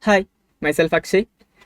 Hi, myself Akshay.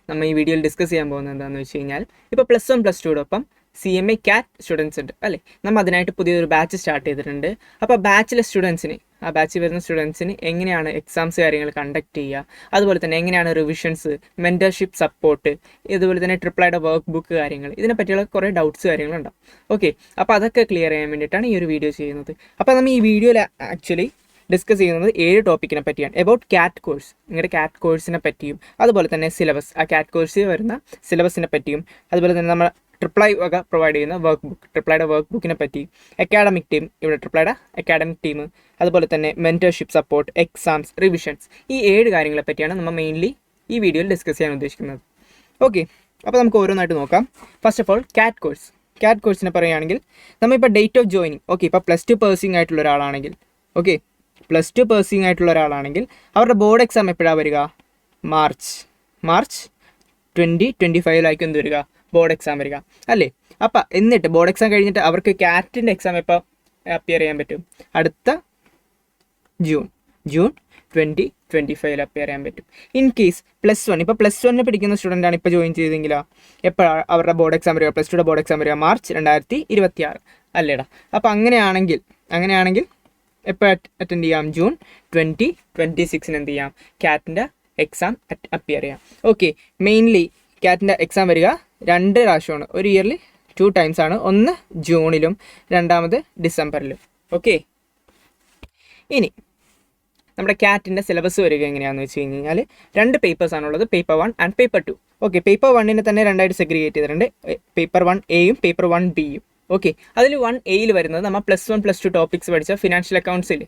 നമ്മൾ ഈ വീഡിയോയിൽ ഡിസ്കസ് ചെയ്യാൻ പോകുന്നത് എന്താണെന്ന് വെച്ച് കഴിഞ്ഞാൽ ഇപ്പോൾ +1 +2 CMA CAT സ്റ്റുഡൻസ് ഉണ്ട് അല്ലേ. നമ്മൾ അതിനായിട്ട് പുതിയൊരു ബാച്ച് സ്റ്റാർട്ട് ചെയ്തിട്ടുണ്ട്. അപ്പോൾ ബാച്ചിലെ സ്റ്റുഡൻസിന് ആ ബാച്ചിൽ വരുന്ന സ്റ്റുഡൻസിന് എങ്ങനെയാണ് എക്സാംസ് കാര്യങ്ങൾ കണ്ടക്ട് ചെയ്യുക, അതുപോലെ തന്നെ എങ്ങനെയാണ് റിവിഷൻസ്, മെൻറ്റർഷിപ്പ് സപ്പോർട്ട്, ഇതുപോലെ തന്നെ ട്രിപ്പിളായിട്ട് വർക്ക് ബുക്ക് കാര്യങ്ങൾ, ഇതിനെപ്പറ്റിയുള്ള കുറേ ഡൗട്ട്സ് കാര്യങ്ങളുണ്ടാവും. ഓക്കെ, അപ്പോൾ അതൊക്കെ ക്ലിയർ ചെയ്യാൻ വേണ്ടിയിട്ടാണ് ഈ ഒരു വീഡിയോ ചെയ്യുന്നത്. അപ്പോൾ നമ്മൾ ഈ വീഡിയോയിൽ ആക്ച്വലി ഡിസ്കസ് ചെയ്യുന്നത് 7 ടോപ്പിക്കിനെ പറ്റിയാണ്. എബൌട്ട് കാറ്റ് കോഴ്സ്, നിങ്ങളുടെ കാറ്റ് കോഴ്സിനെ പറ്റിയും, അതുപോലെ തന്നെ സിലബസ്, ആ കാറ്റ് കോഴ്സിൽ വരുന്ന സിലബസിനെ പറ്റിയും, അതുപോലെ തന്നെ നമ്മൾ ട്രിപ്പിളൈ വക പ്രൊവൈഡ് ചെയ്യുന്ന വർക്ക് ബുക്ക്, ട്രിപ്പിളൈയുടെ വർക്ക് ബുക്കിനെ പറ്റി, അക്കാഡമിക് ടീം, ഇവിടെ ട്രിപ്പിളൈയുടെ അക്കാഡമിക് ടീം, അതുപോലെ തന്നെ മെൻറ്റർഷിപ്പ് സപ്പോർട്ട്, എക്സാംസ്, റിവിഷൻസ്, ഈ 7 കാര്യങ്ങളെ പറ്റിയാണ് നമ്മൾ മെയിൻലി ഈ വീഡിയോയിൽ ഡിസ്കസ് ചെയ്യാൻ ഉദ്ദേശിക്കുന്നത്. ഓക്കെ, അപ്പോൾ നമുക്ക് ഓരോന്നായിട്ട് നോക്കാം. ഫസ്റ്റ് ഓഫ് ഓൾ കാറ്റ് കോഴ്സ്. കാറ്റ് കോഴ്സിനെ പറയുകയാണെങ്കിൽ നമ്മളിപ്പോൾ ഡേറ്റ് ഓഫ് ജോയിനിങ്, ഓക്കെ, ഇപ്പോൾ +2 പേഴ്സിംഗ് ആയിട്ടുള്ള ഒരാളാണെങ്കിൽ, ഓക്കെ, +2 പേഴ്സിംഗ് ആയിട്ടുള്ള ഒരാളാണെങ്കിൽ അവരുടെ ബോർഡ് എക്സാം എപ്പോഴാണ് വരിക? മാർച്ച് 2025 എന്ത് വരിക? ബോർഡ് എക്സാം വരിക അല്ലേ. അപ്പം എന്നിട്ട് ബോർഡ് എക്സാം കഴിഞ്ഞിട്ട് അവർക്ക് കാറ്റിൻ്റെ എക്സാം എപ്പോൾ അപ്പിയർ ചെയ്യാൻ പറ്റും? അടുത്ത ജൂൺ 2025 അപ്പിയർ ചെയ്യാൻ പറ്റും. ഇൻ കേസ് +1, ഇപ്പോൾ +1 പഠിക്കുന്ന സ്റ്റുഡൻ്റാണ് ഇപ്പോൾ ജോയിൻ ചെയ്തെങ്കിലോ എപ്പോഴാണ് അവരുടെ ബോർഡ് എക്സാം വരിക? +2യുടെ ബോർഡ് എക്സാം വരിക മാർച്ച് 2026 അല്ലേടാ. അപ്പോൾ അങ്ങനെയാണെങ്കിൽ എപ്പോൾ അറ്റൻഡ് ചെയ്യാം? ജൂൺ 2026 എന്ത് ചെയ്യാം? കാറ്റിൻ്റെ എക്സാം അപ്പിയർ ചെയ്യാം. ഓക്കെ, മെയിൻലി കാറ്റിൻ്റെ എക്സാം വരിക 2 പ്രാവശ്യമാണ്, ഒരു ഇയറിൽ 2 ടൈംസ് ആണ്. ഒന്ന് ജൂണിലും രണ്ടാമത് ഡിസംബറിലും. ഓക്കെ, ഇനി നമ്മുടെ കാറ്റിൻ്റെ സിലബസ് വരിക എങ്ങനെയാണെന്ന് വെച്ച് കഴിഞ്ഞാൽ 2 പേപ്പേഴ്സാണുള്ളത്, paper 1 and paper 2. Okay, paper 1നെ തന്നെ 2ആയിട്ട് സെഗ്രിഗേറ്റ് ചെയ്തിട്ടുണ്ട്, പേപ്പർ 1A-യും പേപ്പർ 1B-യും. ഓക്കെ, അതിൽ 1A വരുന്നത് നമ്മൾ +1 +2 ടോപ്പിക്സ് പഠിച്ച ഫിനാൻഷ്യൽ അക്കൗണ്ട്സിൽ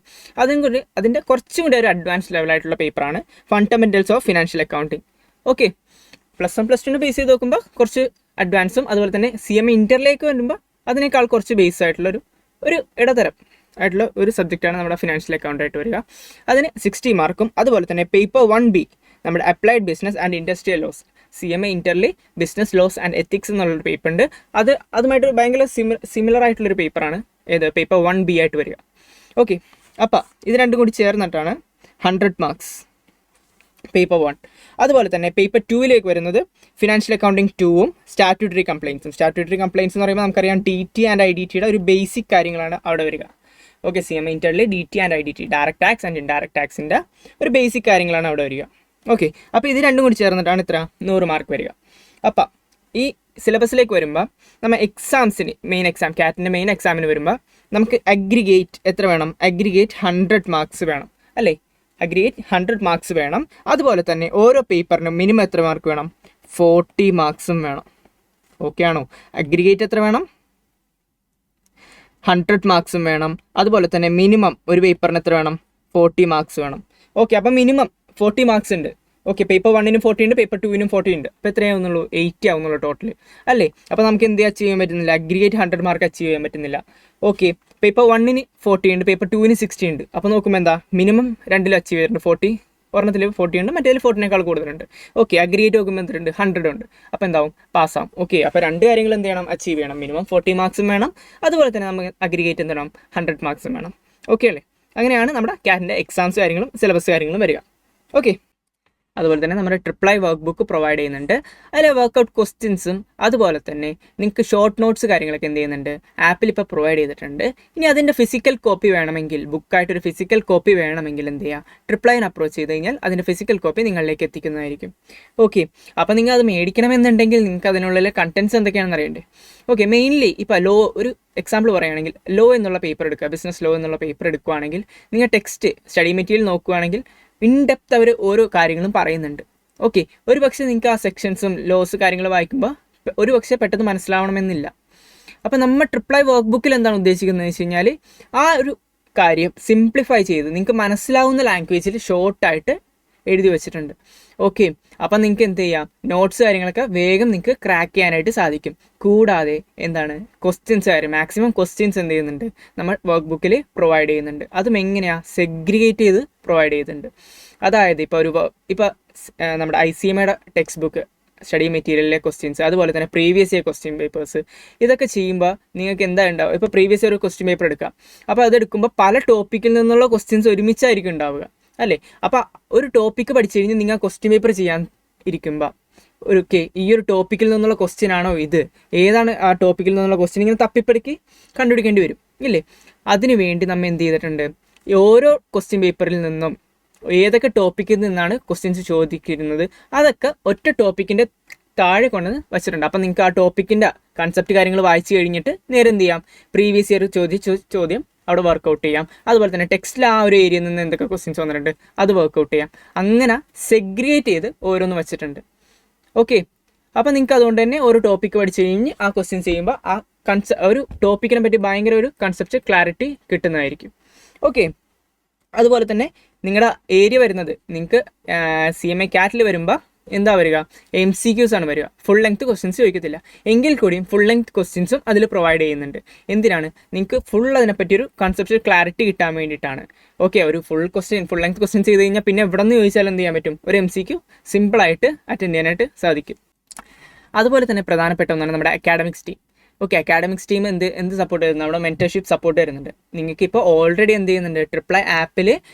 അതിൻ്റെ കുറച്ചും കൂടി ഒരു അഡ്വാൻസ് ലെവലായിട്ടുള്ള പേപ്പറാണ് fundamentals of financial accounting. Okay, +1 +2 base ചെയ്ത് നോക്കുമ്പോൾ കുറച്ച് അഡ്വാൻസും, അതുപോലെ തന്നെ CMA ഇൻ്ററിലേക്ക് വരുമ്പോൾ അതിനേക്കാൾ കുറച്ച് ബേസ് ആയിട്ടുള്ളൊരു ഇടതരം ആയിട്ടുള്ള ഒരു സബ്ജക്റ്റാണ് നമ്മുടെ ഫിനാൻഷ്യൽ അക്കൗണ്ടായിട്ട് വരിക. അതിന് 60 മാർക്കും. അതുപോലെ തന്നെ പേപ്പർ 1B നമ്മുടെ applied business and industrial laws, CMA ഇൻ്റർലി ബിസിനസ് ലോസ് ആൻഡ് എത്തിക്സ് എന്നുള്ളൊരു പേപ്പർ ഉണ്ട്. അതുമായിട്ട് ഭയങ്കര സിമിലർ ആയിട്ടുള്ളൊരു പേപ്പറാണ് ഏത് പേപ്പർ 1B ആയിട്ട് വരിക. ഓക്കെ, അപ്പോൾ ഇത് രണ്ടും കൂടി ചേർന്നിട്ടാണ് 100 മാർക്സ് പേപ്പർ 1. അതുപോലെ തന്നെ പേപ്പർ 2ലേക്ക് വരുന്നത് ഫിനാൻഷ്യൽ അക്കൗണ്ടിങ് 2-ഉം സ്റ്റാറ്റ്യൂട്ടറി കംപ്ലയിൻസും. സ്റ്റാറ്റ്യൂട്ടറി കംപ്ലയിൻസ് എന്ന് പറയുമ്പോൾ നമുക്കറിയാം DT ആൻഡ് IDTയുടെ ഒരു ബേസിക് കാര്യങ്ങളാണ് അവിടെ വരിക. ഓക്കെ, CMA ഇൻ്റർലി DT and IDT, direct tax and indirect ടാക്സിൻ്റെ ഒരു ബേസിക് കാര്യങ്ങളാണ് അവിടെ വരിക. ഓക്കെ, അപ്പോൾ ഇത് രണ്ടും കൂടി ചേർന്നിട്ടാണ് ഇത്ര 100 മാർക്ക് വരിക. അപ്പം ഈ സിലബസിലേക്ക് വരുമ്പോൾ നമ്മൾ എക്സാംസിന് കാറ്റിൻ്റെ മെയിൻ എക്സാമിന് വരുമ്പോൾ നമുക്ക് അഗ്രിഗേറ്റ് എത്ര വേണം? അഗ്രിഗേറ്റ് 100 മാർക്സ് വേണം അല്ലേ. അഗ്രിഗേറ്റ് 100 മാർക്സ് വേണം. അതുപോലെ തന്നെ ഓരോ പേപ്പറിനും മിനിമം എത്ര മാർക്ക് വേണം? 40 മാർക്സും വേണം. ഓക്കെ ആണോ? അഗ്രിഗേറ്റ് എത്ര വേണം? 100 മാർക്സും വേണം. അതുപോലെ തന്നെ മിനിമം ഒരു പേപ്പറിന് എത്ര വേണം? 40 മാർക്സ് വേണം. ഓക്കെ, അപ്പം മിനിമം 40 മാർക്സ് ഉണ്ട്. ഓക്കെ, പേപ്പർ 1നും 40 ഉണ്ട്, പേപ്പർ 2നും 40 ഉണ്ട്. അപ്പോൾ എത്രയാവുന്നുള്ളൂ? 80 ആവുന്നുള്ളൂ ടോട്ടൽ അല്ലേ. അപ്പോൾ നമുക്ക് എന്ത് അച്ചീവ് ചെയ്യാൻ പറ്റുന്നില്ല? അഗ്രിഗേറ്റ് 100 മാർക്ക് അച്ചീവ് ചെയ്യാൻ പറ്റുന്നില്ല. ഓക്കെ, പേപ്പർ 1ന് 40 ഉണ്ട്, പേപ്പർ 2ന് 60 ഉണ്ട്. അപ്പോൾ നോക്കുമ്പോൾ എന്താ? മിനിമം 2ലും അച്ചീവ് ചെയ്തിട്ടുണ്ട്. 40 ഒരെണ്ണത്തിൽ 40 ഉണ്ട്, മറ്റേതിൽ 40നേക്കാൾ കൂടുതലുണ്ട്. ഓക്കെ, അഗ്രിഗേറ്റ് നോക്കുമ്പോൾ എന്തുണ്ട്? 100 ഉണ്ട്. അപ്പോൾ എന്താവും? പാസ്സാവും. ഓക്കെ, അപ്പോൾ 2 കാര്യങ്ങൾ എന്ത് ചെയ്യണം? അച്ചീവ് ചെയ്യണം. മിനിമം 40 മാർക്സും വേണം, അതുപോലെ തന്നെ നമുക്ക് അഗ്രിഗേറ്റ് എന്ത് വേണം? 100 മാർക്സും വേണം. ഓക്കെ അല്ലേ? അങ്ങനെയാണ് നമ്മുടെ കാറ്റിൻ്റെ എക്സാംസ് കാര്യങ്ങളും സിലബസ് കാര്യങ്ങളും വരിക. ഓക്കെ, അതുപോലെ തന്നെ നമ്മുടെ ട്രിപ്പിളൈ വർക്ക് ബുക്ക് പ്രൊവൈഡ് ചെയ്യുന്നുണ്ട്. അതിൽ വർക്കൗട്ട് ക്വസ്റ്റ്യൻസും അതുപോലെ തന്നെ നിങ്ങൾക്ക് ഷോർട്ട് നോട്ട്സ് കാര്യങ്ങളൊക്കെ എന്ത് ചെയ്യുന്നുണ്ട്? ആപ്പിൽ ഇപ്പോൾ പ്രൊവൈഡ് ചെയ്തിട്ടുണ്ട്. ഇനി അതിൻ്റെ ഫിസിക്കൽ കോപ്പി വേണമെങ്കിൽ, ബുക്കായിട്ടൊരു ഫിസിക്കൽ കോപ്പി വേണമെങ്കിൽ എന്ത് ചെയ്യുക? ട്രിപ്പിളൈനെ അപ്രോച്ച് ചെയ്ത് കഴിഞ്ഞാൽ അതിൻ്റെ ഫിസിക്കൽ കോപ്പി നിങ്ങളിലേക്ക് എത്തിക്കുന്നതായിരിക്കും. ഓക്കെ, അപ്പോൾ നിങ്ങൾ അത് മേടിക്കണമെന്നുണ്ടെങ്കിൽ നിങ്ങൾക്ക് അതിനുള്ളിലെ കണ്ടൻസ് എന്തൊക്കെയാണെന്ന് അറിയണ്ടേ? ഓക്കെ, മെയിൻലി ഇപ്പോൾ ലോ, ഒരു എക്സാമ്പിൾ പറയുകയാണെങ്കിൽ ലോ എന്നുള്ള പേപ്പർ എടുക്കുക, ബിസിനസ് ലോ എന്നുള്ള പേപ്പർ എടുക്കുകയാണെങ്കിൽ നിങ്ങൾ ടെക്സ്റ്റ് സ്റ്റഡി മെറ്റീരിയൽ നോക്കുകയാണെങ്കിൽ ഇൻഡെപ്ത് അവർ ഓരോ കാര്യങ്ങളും പറയുന്നുണ്ട്. ഓക്കെ, ഒരു പക്ഷേ നിങ്ങൾക്ക് ആ സെക്ഷൻസും ലോസ് കാര്യങ്ങൾ വായിക്കുമ്പോൾ ഒരു പക്ഷേ പെട്ടെന്ന് മനസ്സിലാവണമെന്നില്ല. അപ്പോൾ നമ്മൾ ട്രിപ്പിളൈ വർക്ക് ബുക്കിൽ എന്താണ് ഉദ്ദേശിക്കുന്നത് വെച്ച് കഴിഞ്ഞാൽ ആ ഒരു കാര്യം സിംപ്ലിഫൈ ചെയ്ത് നിങ്ങൾക്ക് മനസ്സിലാവുന്ന ലാംഗ്വേജിൽ ഷോർട്ടായിട്ട് എഴുതി വെച്ചിട്ടുണ്ട്. ഓക്കെ, അപ്പം നിങ്ങൾക്ക് എന്ത് ചെയ്യാം? നോട്ട്സ് കാര്യങ്ങളൊക്കെ വേഗം നിങ്ങൾക്ക് ക്രാക്ക് ചെയ്യാനായിട്ട് സാധിക്കും. കൂടാതെ എന്താണ്? ക്വസ്റ്റ്യൻസ് കാര്യം, മാക്സിമം ക്വസ്റ്റ്യൻസ് എന്ത് ചെയ്യുന്നുണ്ട്? നമ്മൾ വർക്ക് ബുക്കിൽ പ്രൊവൈഡ് ചെയ്യുന്നുണ്ട്. അതും എങ്ങനെയാണ്? സെഗ്രിഗേറ്റ് ചെയ്ത് പ്രൊവൈഡ് ചെയ്യുന്നുണ്ട്. അതായത് ഇപ്പോൾ നമ്മുടെ ICMAയുടെ ടെക്സ്റ്റ് ബുക്ക്, സ്റ്റഡി മെറ്റീരിയലിലെ ക്വസ്റ്റ്യൻസ്, അതുപോലെ തന്നെ പ്രീവിയസ് ഇയർ ക്വസ്റ്റ്യൻ പേപ്പേഴ്സ്, ഇതൊക്കെ ചെയ്യുമ്പോൾ നിങ്ങൾക്ക് എന്താ ഉണ്ടാവുക? ഇപ്പോൾ പ്രീവിയസ് ഇയർ ഒരു ക്വസ്റ്റ്യൻ പേപ്പർ എടുക്കാം, അപ്പോൾ അതെടുക്കുമ്പോൾ പല ടോപ്പിക്കിൽ നിന്നുള്ള ക്വസ്റ്റ്യൻസ് ഒരുമിച്ചായിരിക്കും ഉണ്ടാവുക. അല്ലേ? അപ്പോൾ ഒരു ടോപ്പിക്ക് പഠിച്ചു കഴിഞ്ഞ് നിങ്ങൾ ക്വസ്റ്റ്യൻ പേപ്പർ ചെയ്യാൻ ഇരിക്കുമ്പോൾ ഈ ഒരു ടോപ്പിക്കിൽ നിന്നുള്ള ക്വസ്റ്റ്യൻ ആണോ ഇത്, ഏതാണ് ആ ടോപ്പിക്കിൽ നിന്നുള്ള ക്വസ്റ്റ്യൻ, ഇങ്ങനെ തപ്പിപ്പടിക്ക് കണ്ടുപിടിക്കേണ്ടി വരും ഇല്ലേ? അതിനു വേണ്ടി നമ്മൾ എന്ത് ചെയ്തിട്ടുണ്ട്, ഓരോ ക്വസ്റ്റ്യൻ പേപ്പറിൽ നിന്നും ഏതൊക്കെ ടോപ്പിക്കിൽ നിന്നാണ് ക്വസ്റ്റ്യൻസ് ചോദിക്കുന്നത് അതൊക്കെ ഒറ്റ ടോപ്പിക്കിൻ്റെ താഴെ കൊണ്ടുവന്ന് വെച്ചിട്ടുണ്ട്. അപ്പം നിങ്ങൾക്ക് ആ ടോപ്പിക്കിൻ്റെ കൺസെപ്റ്റ് കാര്യങ്ങൾ വായിച്ചു കഴിഞ്ഞിട്ട് നേരെ എന്ത് ചെയ്യാം, പ്രീവിയസ് ഇയർ ചോദ്യം അവിടെ വർക്കൗട്ട് ചെയ്യാം. അതുപോലെ തന്നെ ടെക്സ്റ്റിൽ ആ ഒരു ഏരിയയിൽ നിന്ന് എന്തൊക്കെ ക്വസ്റ്റ്യൻസ് വന്നിട്ടുണ്ട് അത് വർക്കൗട്ട് ചെയ്യാം. അങ്ങനെ സെഗ്രിഗേറ്റ് ചെയ്ത് ഓരോന്ന് വെച്ചിട്ടുണ്ട്. ഓക്കെ, അപ്പോൾ നിങ്ങൾക്ക് അതുകൊണ്ട് തന്നെ ഒരു ടോപ്പിക്ക് പഠിച്ചു കഴിഞ്ഞ് ആ ക്വസ്റ്റ്യൻസ് ചെയ്യുമ്പോൾ ആ ഒരു ടോപ്പിക്കിനെ പറ്റി ഭയങ്കര ഒരു കൺസെപ്റ്റ് ക്ലാരിറ്റി കിട്ടുന്നതായിരിക്കും. ഓക്കെ, അതുപോലെ തന്നെ നിങ്ങളുടെ ഏരിയ വരുന്നത് നിങ്ങൾക്ക് CMA CAT വരുമ്പോൾ എന്താ വരിക, MCQs ആണ് വരിക. ഫുൾ ലെങ്ത് ക്വസ്റ്റ്യൻസ് ചോദിക്കത്തില്ല, എങ്കിൽ കൂടിയും ഫുൾ ലെങ്ത് ക്വസ്റ്റ്യൻസും അതിൽ പ്രൊവൈഡ് ചെയ്യുന്നുണ്ട്. എന്തിനാണ്, നിങ്ങൾക്ക് ഫുൾ അതിനെപ്പറ്റി ഒരു കൺസെപ്റ്റ് ക്ലാരിറ്റി കിട്ടാൻ വേണ്ടിയിട്ടാണ്. ഓക്കെ, ഒരു ഫുൾ ലെങ്ത് ക്വസ്റ്റ്യൻസ് ചെയ്ത് കഴിഞ്ഞാൽ പിന്നെ എവിടെ നിന്ന് ചോദിച്ചാൽ എന്ത് ചെയ്യാൻ പറ്റും, ഒരു MCQ സിമ്പിളായിട്ട് അറ്റൻഡ് ചെയ്യാനായിട്ട് സാധിക്കും. അതുപോലെ തന്നെ പ്രധാനപ്പെട്ട ഒന്നാണ് നമ്മുടെ academics team. Okay, academics team എന്ത് സപ്പോർട്ട് ചെയ്യുന്നത്, നമ്മുടെ മെൻറ്റർഷിപ്പ് സപ്പോർട്ട് തരുന്നുണ്ട്. നിങ്ങൾക്ക് ഇപ്പോൾ ഓൾറെഡി എന്ത് ചെയ്യുന്നുണ്ട്, ട്രിപ്ലൈ ആപ്പിൽ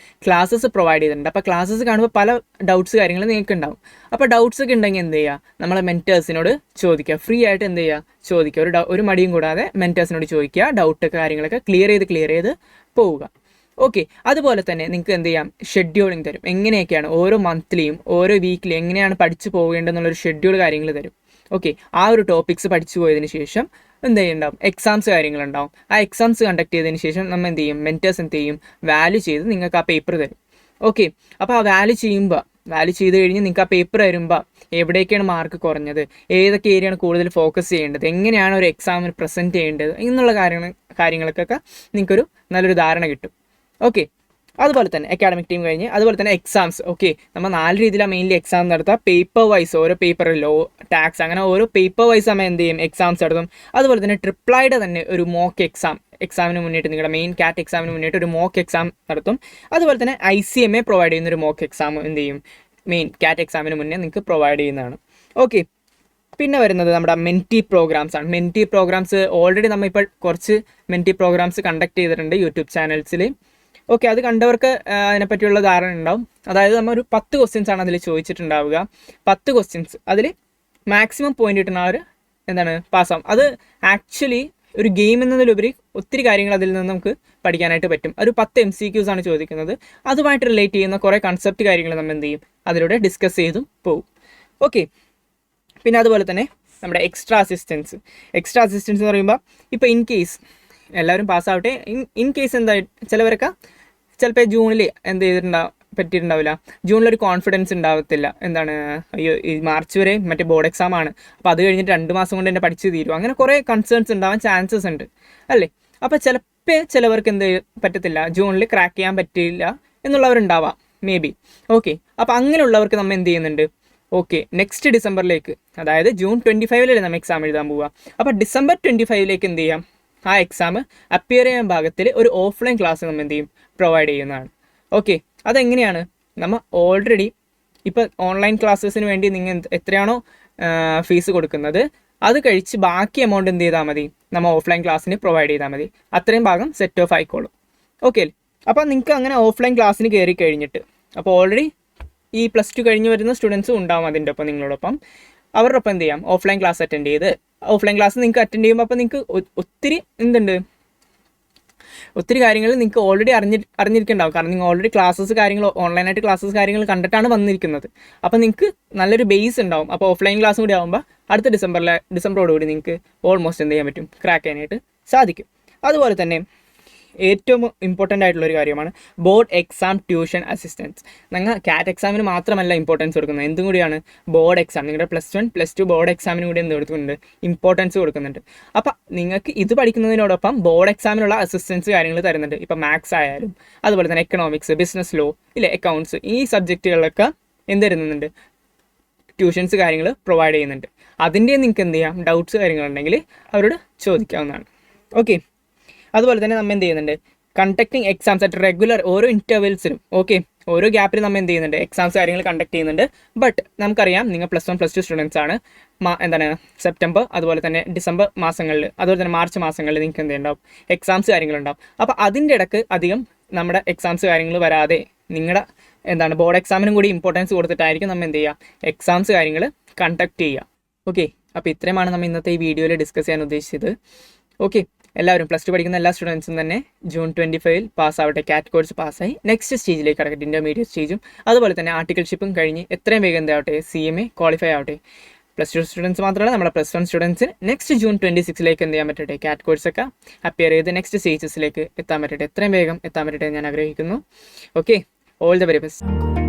ക്ലാസ്സസ് പ്രൊവൈഡ് ചെയ്തിട്ടുണ്ട്. അപ്പോൾ ക്ലാസ്സസ് കാണുമ്പോൾ പല ഡൗട്ട്സ് കാര്യങ്ങൾ നിങ്ങൾക്ക് ഉണ്ടാവും. അപ്പോൾ ഡൗട്ട്സ് ഒക്കെ ഉണ്ടെങ്കിൽ എന്ത് ചെയ്യുക, നമ്മളെ മെൻറ്റേഴ്സിനോട് ചോദിക്കുക, ഫ്രീ ആയിട്ട് എന്ത് ചെയ്യുക ചോദിക്കുക, ഒരു മടിയും കൂടാതെ മെൻറ്റേഴ്സിനോട് ചോദിക്കുക, ഡൗട്ടൊക്കെ കാര്യങ്ങളൊക്കെ ക്ലിയർ ചെയ്ത് പോവുക. ഓക്കെ, അതുപോലെ തന്നെ നിങ്ങൾക്ക് എന്ത് ചെയ്യാം, ഷെഡ്യൂളിങ് തരും. എങ്ങനെയൊക്കെയാണ് ഓരോ മന്ത്ലിയും ഓരോ വീക്കിലും എങ്ങനെയാണ് പഠിച്ചു പോകേണ്ടതെന്നുള്ളൊരു ഷെഡ്യൂൾ കാര്യങ്ങൾ തരും. ഓക്കെ, ആ ഒരു ടോപ്പിക്സ് പഠിച്ചു പോയതിന് ശേഷം എന്ത് ചെയ്യുന്നുണ്ടാവും, എക്സാംസ് കാര്യങ്ങളുണ്ടാവും. ആ എക്സാംസ് കണ്ടക്ട് ചെയ്തതിന് ശേഷം നമ്മൾ എന്ത് ചെയ്യും, മെൻറ്റേഴ്സ് എന്ത് ചെയ്യും, വാല്യൂ ചെയ്ത് നിങ്ങൾക്ക് ആ പേപ്പർ തരും. ഓക്കെ, അപ്പോൾ ആ വാല്യൂ ചെയ്ത് കഴിഞ്ഞ് നിങ്ങൾക്ക് ആ പേപ്പർ വരുമ്പോൾ എവിടേക്കാണ് മാർക്ക് കുറഞ്ഞത്, ഏതൊക്കെ ഏരിയയാണ് കൂടുതൽ ഫോക്കസ് ചെയ്യേണ്ടത്, എങ്ങനെയാണ് ഒരു എക്സാമിന് പ്രസൻറ്റ് ചെയ്യേണ്ടത് എന്നുള്ള കാര്യങ്ങൾക്കൊക്കെ നിങ്ങൾക്കൊരു നല്ലൊരു ധാരണ കിട്ടും. ഓക്കെ, അതുപോലെ തന്നെ അക്കാഡമിക് ടീം കഴിഞ്ഞ് അതുപോലെ തന്നെ എക്സാംസ്. ഓക്കെ, നമ്മൾ 4 രീതിയിലാണ് മെയിൻലി എക്സാം നടത്തുക. പേപ്പർ വൈസ് ഓരോ പേപ്പർ, ലോ, ടാക്സ്, അങ്ങനെ ഓരോ പേപ്പർ വൈസ് നമ്മൾ എന്ത് ചെയ്യും, എക്സാംസ് നടത്തും. അതുപോലെ തന്നെ ട്രിപ്ലൈയുടെ തന്നെ ഒരു മോക്ക് എക്സാമിന് മുന്നിട്ട്, നിങ്ങളുടെ മെയിൻ CAT എക്സാമിന് മുന്നിട്ട് ഒരു മോക്ക് എക്സാം നടത്തും. അതുപോലെ തന്നെ ICMA പ്രൊവൈഡ് ചെയ്യുന്ന ഒരു മോക്ക് എക്സാം എന്ത് ചെയ്യും, മെയിൻ CAT എക്സാമിന് മുന്നേ നിങ്ങൾക്ക് പ്രൊവൈഡ് ചെയ്യുന്നതാണ്. ഓക്കെ, പിന്നെ വരുന്നത് നമ്മുടെ മെൻറ്റി പ്രോഗ്രാംസ് ആണ്. മെൻറ്റി പ്രോഗ്രാംസ് ഓൾറെഡി നമ്മൾ ഇപ്പോൾ കുറച്ച് മെൻറ്റി പ്രോഗ്രാംസ് കണ്ടക്ട് ചെയ്തിട്ടുണ്ട് യൂട്യൂബ് ചാനൽസിൽ. ഓക്കെ, അത് കണ്ടവർക്ക് അതിനെപ്പറ്റിയുള്ള ധാരണ ഉണ്ടാവും. അതായത് നമ്മൾ ഒരു 10 ക്വസ്റ്റ്യൻസ് ആണ് അതിൽ ചോദിച്ചിട്ടുണ്ടാവുക. 10 ക്വസ്റ്റ്യൻസ് അതിൽ മാക്സിമം പോയിന്റ് കിട്ടുന്ന ആ ഒരു പാസ്സാവും. അത് ആക്ച്വലി ഒരു ഗെയിം എന്നതിലുപരി ഒത്തിരി കാര്യങ്ങൾ അതിൽ നിന്ന് നമുക്ക് പഠിക്കാനായിട്ട് പറ്റും. ഒരു 10 MCQs ആണ് ചോദിക്കുന്നത്. അതുമായിട്ട് റിലേറ്റ് ചെയ്യുന്ന കുറേ കൺസെപ്റ്റ് കാര്യങ്ങൾ നമ്മൾ എന്ത് ചെയ്യും, അതിലൂടെ ഡിസ്കസ് ചെയ്തും പോകും. ഓക്കെ, പിന്നെ അതുപോലെ തന്നെ നമ്മുടെ എക്സ്ട്രാ അസിസ്റ്റൻസ് എന്ന് പറയുമ്പോൾ ഇപ്പോൾ ഇൻ കേസ് എല്ലാവരും പാസ്സാവട്ടെ, ഇൻ കേസ് എന്താ ചിലവരൊക്കെ ചിലപ്പോൾ ജൂണിൽ എന്ത് പറ്റിയിട്ടുണ്ടാവില്ല, ജൂണിലൊരു കോൺഫിഡൻസ് ഉണ്ടാവത്തില്ല, അയ്യോ ഈ മാർച്ച് വരെ മറ്റേ ബോർഡ് എക്സാം ആണ്, അപ്പോൾ അത് കഴിഞ്ഞിട്ട് 2 മാസം കൊണ്ട് തന്നെ പഠിച്ച് തീരും, അങ്ങനെ കുറേ കൺസേൺസ് ഉണ്ടാവാൻ ചാൻസസ് ഉണ്ട് അല്ലേ? അപ്പോൾ ചിലവർക്ക് എന്ത് പറ്റത്തില്ല, ജൂണിൽ ക്രാക്ക് ചെയ്യാൻ പറ്റില്ല എന്നുള്ളവരുണ്ടാവാം മേ ബി. ഓക്കെ, അപ്പോൾ അങ്ങനെയുള്ളവർക്ക് നമ്മൾ എന്ത് ചെയ്യുന്നുണ്ട്, ഓക്കെ നെക്സ്റ്റ് ഡിസംബറിലേക്ക്, അതായത് ജൂൺ 25 നമ്മൾ എക്സാം എഴുതാൻ പോവുക. അപ്പോൾ ഡിസംബർ 25 എന്ത് ചെയ്യാം, ആ എക്സാം അപ്പിയർ ചെയ്യാൻ ഭാഗത്തിൽ ഒരു ഓഫ്ലൈൻ ക്ലാസ് നമ്മൾ എന്ത് ചെയ്യും, പ്രൊവൈഡ് ചെയ്യുന്നതാണ്. ഓക്കെ, അതെങ്ങനെയാണ്, നമ്മൾ ഓൾറെഡി ഇപ്പോൾ ഓൺലൈൻ ക്ലാസ്സസിന് വേണ്ടി നിങ്ങൾ എത്രയാണോ ഫീസ് കൊടുക്കുന്നത് അത് കഴിച്ച് ബാക്കി എമൗണ്ട് എന്ത് ചെയ്താൽ മതി, നമ്മൾ ഓഫ്ലൈൻ ക്ലാസ്സിന് പ്രൊവൈഡ് ചെയ്താൽ മതി. അത്രയും ഭാഗം സെറ്റ് ഓഫ് ആയിക്കോളും. ഓക്കെ, അപ്പോൾ നിങ്ങൾക്ക് അങ്ങനെ ഓഫ്ലൈൻ ക്ലാസ്സിന് കയറി കഴിഞ്ഞിട്ട്, അപ്പോൾ ഓൾറെഡി ഈ +2 കഴിഞ്ഞ് വരുന്ന സ്റ്റുഡൻസും ഉണ്ടാവും അതിൻ്റെ ഒപ്പം നിങ്ങളോടൊപ്പം, അവരുടെ ഒപ്പം എന്ത് ചെയ്യാം, ഓഫ്ലൈൻ ക്ലാസ് അറ്റൻഡ് ചെയ്ത്, ഓഫ്ലൈൻ ക്ലാസ് നിങ്ങൾക്ക് അറ്റൻഡ് ചെയ്യുമ്പോൾ അപ്പോൾ നിങ്ങൾക്ക് ഒത്തിരി കാര്യങ്ങൾ നിങ്ങൾക്ക് ഓൾറെഡി അറിഞ്ഞിരിക്കുന്നുണ്ടാവും. കാരണം നിങ്ങൾ ഓൾറെഡി ഓൺലൈനായിട്ട് ക്ലാസ്സസ് കാര്യങ്ങൾ കണ്ടിട്ടാണ് വന്നിരിക്കുന്നത്. അപ്പോൾ നിങ്ങൾക്ക് നല്ലൊരു ബേസ് ഉണ്ടാവും. അപ്പോൾ ഓഫ്ലൈൻ ക്ലാസ്സും കൂടി ആകുമ്പോൾ അടുത്ത ഡിസംബറോടുകൂടി നിങ്ങൾക്ക് ഓൾമോസ്റ്റ് എന്ത് ചെയ്യാൻ പറ്റും, ക്രാക്ക് ചെയ്യാനായിട്ട് സാധിക്കും. അതുപോലെ തന്നെ ഏറ്റവും ഇമ്പോർട്ടൻ്റ് ആയിട്ടുള്ളൊരു കാര്യമാണ് ബോർഡ് എക്സാം ട്യൂഷൻ അസിസ്റ്റൻസ്. നിങ്ങൾ CAT എക്സാമിന് മാത്രമല്ല ഇമ്പോർട്ടൻസ് കൊടുക്കുന്നത്, എന്തും കൂടിയാണ് ബോർഡ് എക്സാം, നിങ്ങളുടെ +1 +2 ബോർഡ് എക്സാമിന് കൂടി എന്ത് കൊടുക്കുന്നുണ്ട്, ഇമ്പോർട്ടൻസ് കൊടുക്കുന്നുണ്ട്. അപ്പോൾ നിങ്ങൾക്ക് ഇത് പഠിക്കുന്നതിനോടൊപ്പം ബോർഡ് എക്സാമിനുള്ള അസിസ്റ്റൻസ് കാര്യങ്ങൾ തരുന്നുണ്ട്. ഇപ്പോൾ മാത്സ് ആയാലും അതുപോലെ തന്നെ എക്കണോമിക്സ്, ബിസിനസ് ലോ, അക്കൗണ്ട്സ്, ഈ സബ്ജക്റ്റുകളിലൊക്കെ എന്ത് തരുന്നുണ്ട്, ട്യൂഷൻസ് കാര്യങ്ങൾ പ്രൊവൈഡ് ചെയ്യുന്നുണ്ട്. അതിൻ്റെ നിങ്ങൾക്ക് എന്ത് ചെയ്യാം, ഡൗട്ട്സ് കാര്യങ്ങളുണ്ടെങ്കിൽ അവരോട് ചോദിക്കാവുന്നതാണ്. ഓക്കെ, അതുപോലെ തന്നെ നമ്മൾ എന്ത് ചെയ്യുന്നുണ്ട്, കണ്ടക്ടിങ് എക്സാംസ് അറ്റ് റെഗുലർ ഓരോ ഇൻ്റർവെൽസിലും, ഓക്കെ ഓരോ ഗ്യാപ്പിലും നമ്മൾ എന്ത് ചെയ്യുന്നുണ്ട്, എക്സാംസ് കാര്യങ്ങൾ കണ്ടക്ട് ചെയ്യുന്നുണ്ട്. ബട്ട് നമുക്കറിയാം നിങ്ങൾ +1 +2 സ്റ്റുഡൻസ് ആണ്, സെപ്റ്റംബർ അതുപോലെ തന്നെ ഡിസംബർ മാസങ്ങളിൽ അതുപോലെ തന്നെ മാർച്ച് മാസങ്ങളിൽ നിങ്ങൾക്ക് എന്ത് ഉണ്ടാവും, എക്സാംസ് കാര്യങ്ങളുണ്ടാവും. അപ്പോൾ അതിൻ്റെ ഇടയ്ക്ക് അധികം നമ്മുടെ എക്സാംസ് കാര്യങ്ങൾ വരാതെ നിങ്ങളുടെ എന്താണ് ബോർഡ് എക്സാമിനും കൂടി ഇമ്പോർട്ടൻസ് കൊടുത്തിട്ടായിരിക്കും നമ്മൾ എന്ത് ചെയ്യുക എക്സാംസ് കാര്യങ്ങൾ കണ്ടക്ട് ചെയ്യുക. ഓക്കെ, അപ്പോൾ ഇത്രയുമാണ് നമ്മൾ ഇന്നത്തെ ഈ വീഡിയോയിൽ ഡിസ്കസ് ചെയ്യാൻ ഉദ്ദേശിച്ചത്. ഓക്കെ, എല്ലാവരും പ്ലസ് ടു പഠിക്കുന്ന എല്ലാ സ്റ്റുഡൻസും തന്നെ ജൂൺ 25 പാസ്സാവട്ടെ, കാറ്റ് കോഴ്സ് പാസ്സായി നെക്സ്റ്റ് സ്റ്റേജിലേക്ക് കടക്കട്ടെ, ഇൻ്റർമീഡിയറ്റ് സ്റ്റേജും. അതുപോലെ തന്നെ ആർട്ടിക്കൽഷിപ്പും കഴിഞ്ഞ് എത്രയും വേഗം എന്താവട്ടെ CMA ക്വാളിഫൈ ആവട്ടെ. പ്ലസ് ടു സ്റ്റുഡൻസ് മാത്രമല്ല നമ്മുടെ +1 സ്റ്റുഡൻസിന് നെക്സ്റ്റ് ജൂൺ 26 എന്ത് ചെയ്യാൻ പറ്റട്ടെ, കാറ്റ് കോഴ്സൊക്കെ അപ്പിയർ ചെയ്ത് നെക്സ്റ്റ് സ്റ്റേജസിലേക്ക് എത്താൻ പറ്റട്ടെ, എത്രയും വേഗം എത്താൻ പറ്റട്ടെ ഞാൻ ആഗ്രഹിക്കുന്നു. Okay, all the very best.